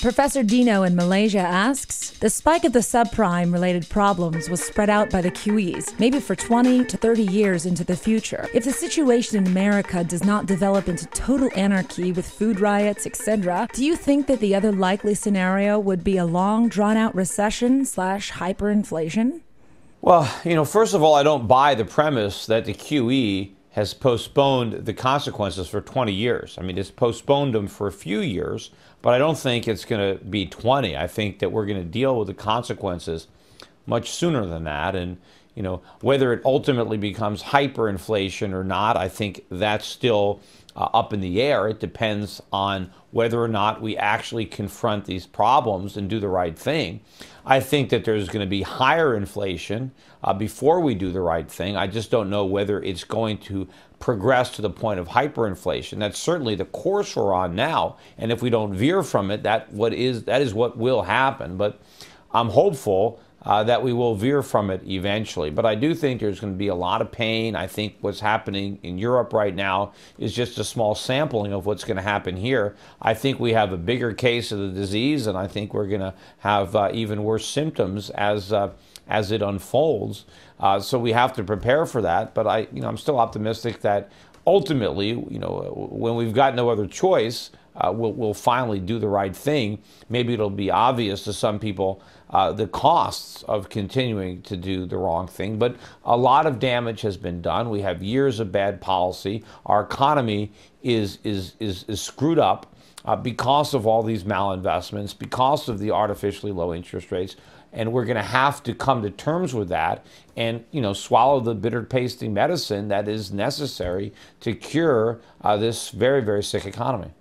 Professor Dino in Malaysia asks, the spike of the subprime-related problems was spread out by the QEs, maybe for 20 to 30 years into the future. If the situation in America does not develop into total anarchy with food riots, etc., do you think that the other likely scenario would be a long, drawn-out recession/hyperinflation? Well, first of all, I don't buy the premise that the QE has postponed the consequences for 20 years. I mean, it's postponed them for a few years, but I don't think it's going to be 20. I think that we're going to deal with the consequences much sooner than that. And, whether it ultimately becomes hyperinflation or not, I think that's still up in the air. It depends on whether or not we actually confront these problems and do the right thing. I think that there's going to be higher inflation before we do the right thing. I just don't know whether it's going to progress to the point of hyperinflation. That's certainly the course we're on now. And if we don't veer from it, that is what will happen. But I'm hopeful that we will veer from it eventually. But I do think there's going to be a lot of pain. I think what's happening in Europe right now is just a small sampling of what's going to happen here. I think we have a bigger case of the disease, and I think we're going to have even worse symptoms as it unfolds. So we have to prepare for that. But I'm still optimistic that ultimately, when we've got no other choice, we'll finally do the right thing. Maybe it'll be obvious to some people the costs of continuing to do the wrong thing, but a lot of damage has been done. We have years of bad policy. Our economy is screwed up because of all these malinvestments, because of the artificially low interest rates, and we're going to have to come to terms with that and swallow the bitter tasting medicine that is necessary to cure this very, very sick economy.